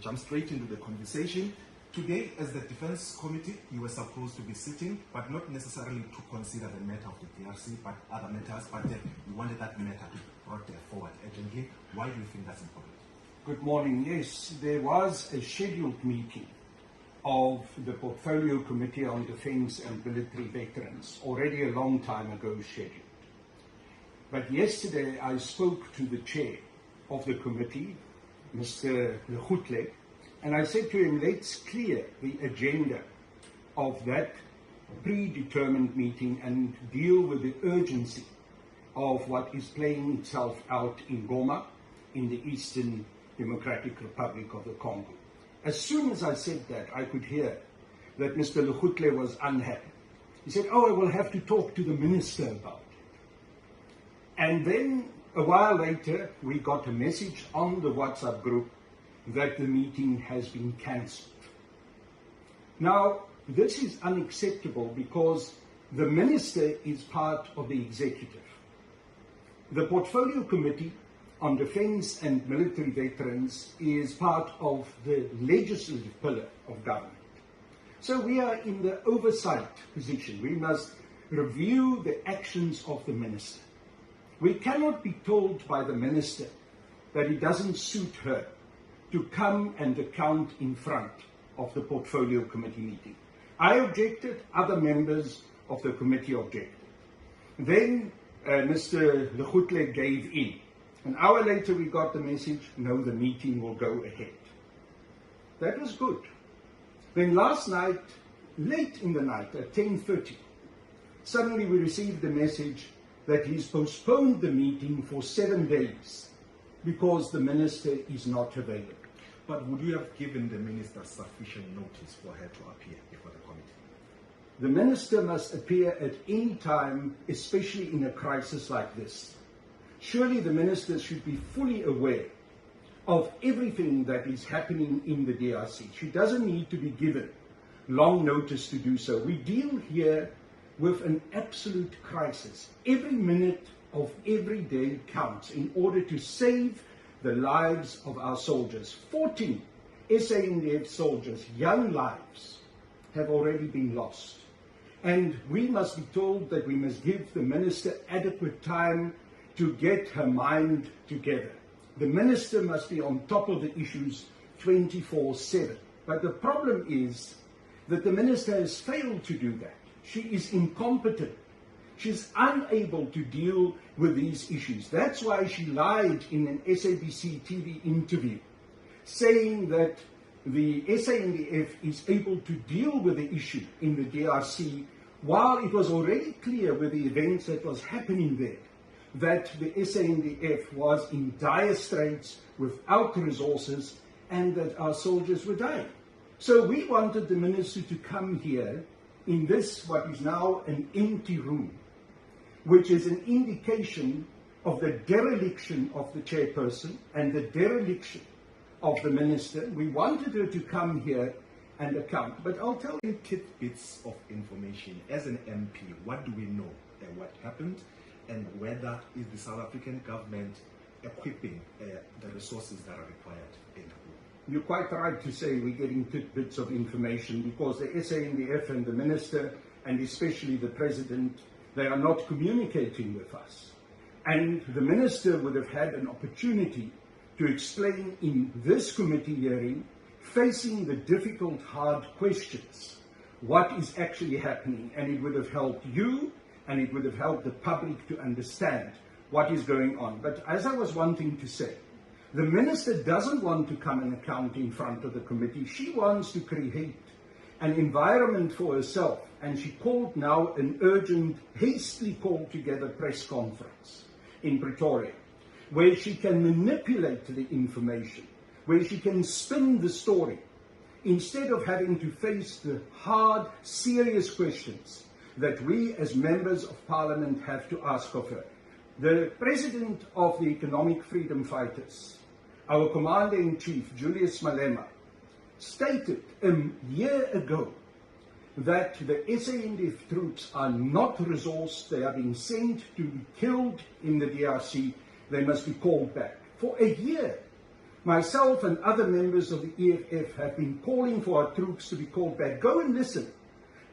jump straight into the conversation. Today, as the Defense Committee, you were supposed to be sitting, but not necessarily to consider the matter of the DRC, but other matters, but you wanted that matter to be brought forward urgently. Why do you think that's important? Good morning. Yes, there was a scheduled meeting of the Portfolio Committee on Defence and Military Veterans, already a long time ago scheduled. But yesterday I spoke to the chair of the committee, Mr. Lekhutle, and I said to him, let's clear the agenda of that predetermined meeting and deal with the urgency of what is playing itself out in Goma, in the Eastern Democratic Republic of the Congo. As soon as I said that, I could hear that Mr. Lekhutle was unhappy. He said, I will have to talk to the minister about it. And then a while later, we got a message on the WhatsApp group that the meeting has been cancelled. Now, this is unacceptable because the minister is part of the executive. The Portfolio Committee on Defence and Military Veterans is part of the legislative pillar of government. So we are in the oversight position. We must review the actions of the minister. We cannot be told by the minister that it doesn't suit her to come and account in front of the Portfolio Committee meeting. I objected, other members of the committee objected. Then Mr. Lekhutle gave in. An hour later we got the message, no, the meeting will go ahead. That was good. Then last night, late in the night at 10:30, suddenly we received the message that he's postponed the meeting for 7 days because the minister is not available. But would you have given the minister sufficient notice for her to appear before the committee? The minister must appear at any time, especially in a crisis like this. Surely the minister should be fully aware of everything that is happening in the DRC. She doesn't need to be given long notice to do so. We deal here with an absolute crisis. Every minute of every day counts in order to save the lives of our soldiers. 14 SANDF soldiers, young lives, have already been lost. And we must be told that we must give the minister adequate time to get her mind together. The minister must be on top of the issues 24/7. But the problem is that the minister has failed to do that. She is incompetent. She's unable to deal with these issues. That's why she lied in an SABC TV interview, saying that the SANDF is able to deal with the issue in the DRC, while it was already clear with the events that was happening there that the SANDF was in dire straits without resources and that our soldiers were dying. So we wanted the minister to come here in this, what is now an empty room, which is an indication of the dereliction of the chairperson and the dereliction of the minister. We wanted her to come here and account. But I'll tell you tidbits of information. As an MP, what do we know and what happened, and whether is the South African government equipping the resources that are required in Goma? You're quite right to say we're getting tidbits of information because the SANDF and the minister, and especially the president, they are not communicating with us. And the minister would have had an opportunity to explain in this committee hearing, facing the difficult, hard questions, what is actually happening. And it would have helped you, and it would have helped the public to understand what is going on. But as I was wanting to say, the minister doesn't want to come and account in front of the committee. She wants to create an environment for herself, and she called now an urgent, hastily called together press conference in Pretoria, where she can manipulate the information, where she can spin the story, instead of having to face the hard, serious questions that we as members of parliament have to ask of her. The president of the Economic Freedom Fighters, our commander-in-chief, Julius Malema, stated a year ago that the SANDF troops are not resourced, they are being sent to be killed in the DRC, they must be called back. For a year, Myself and other members of the EFF have been calling for our troops to be called back. Go and listen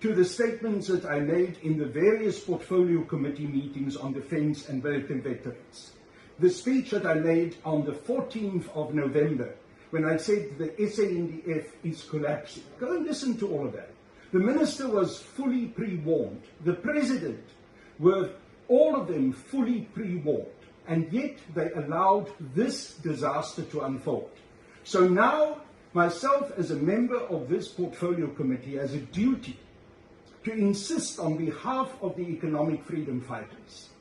to the statements that I made in the various portfolio committee meetings on defense and military veterans. The speech that I made on the 14th of November, when I said the SANDF is collapsing. Go and listen to all of that. The minister was fully pre-warned. The president were all of them fully pre-warned. And yet they allowed this disaster to unfold. So now, myself as a member of this portfolio committee has a duty to insist on behalf of the economic freedom fighters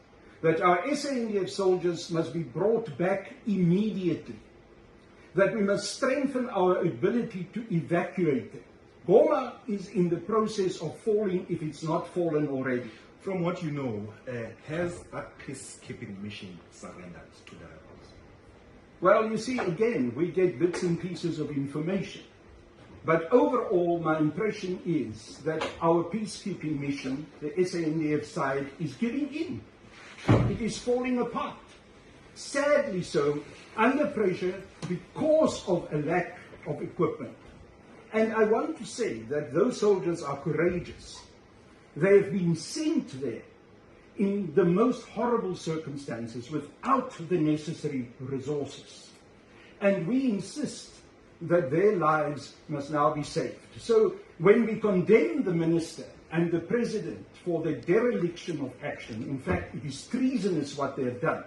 that our SANDF soldiers must be brought back immediately, that we must strengthen our ability to evacuate them. Goma is in the process of falling if it's not fallen already. From what you know, has that peacekeeping mission surrendered to the rebels? Well, you see, again, we get bits and pieces of information. But overall, my impression is that our peacekeeping mission, the SANDF side, is giving in. It is falling apart. Sadly so, under pressure because of a lack of equipment. And I want to say that those soldiers are courageous. They have been sent there in the most horrible circumstances without the necessary resources. And we insist that their lives must now be saved. So when we condemn the minister and the president for the dereliction of action, in fact, it is treasonous what they have done.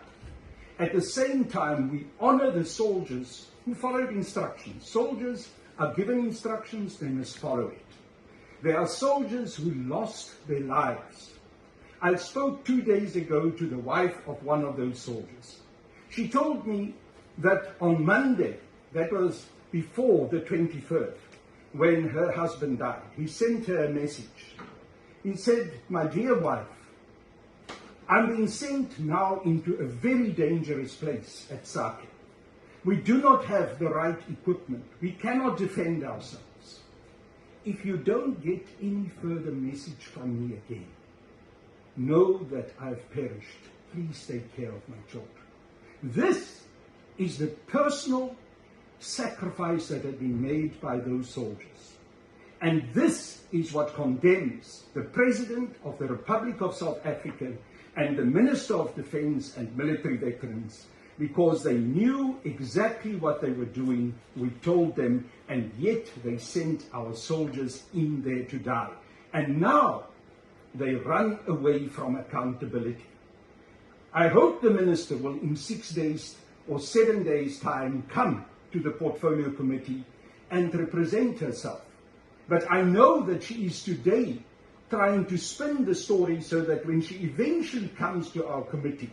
At the same time, we honor the soldiers who followed instructions. Soldiers are given instructions, they must follow it. There are soldiers who lost their lives. I spoke 2 days ago to the wife of one of those soldiers. She told me that on Monday, that was before the 23rd, when her husband died, he sent her a message. He said, "My dear wife, I'm being sent now into a very dangerous place at Sake. We do not have the right equipment. We cannot defend ourselves. If you don't get any further message from me again, know that I've perished. Please take care of my children." This is the personal sacrifice that had been made by those soldiers. And this is what condemns the President of the Republic of South Africa and the Minister of Defense and Military Veterans, because they knew exactly what they were doing. We told them, and yet they sent our soldiers in there to die. And now they run away from accountability. I hope the minister will, in 6 days or 7 days' time, come to the Portfolio Committee and represent herself. But I know that she is today trying to spin the story so that when she eventually comes to our committee,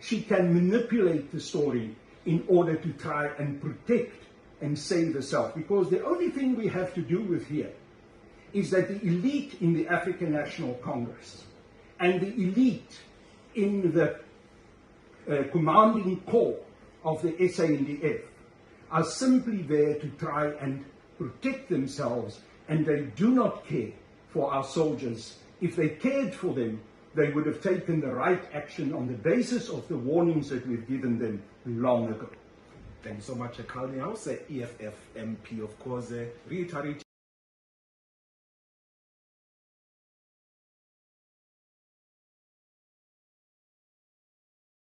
she can manipulate the story in order to try and protect and save herself. Because the only thing we have to do with here is that the elite in the African National Congress and the elite in the commanding corps of the SANDF are simply there to try and protect themselves, and they do not care for our soldiers. If they cared for them, they would have taken the right action on the basis of the warnings that we've given them long ago. Thanks so much, Kalni. I was EFF MP, of course, reiterating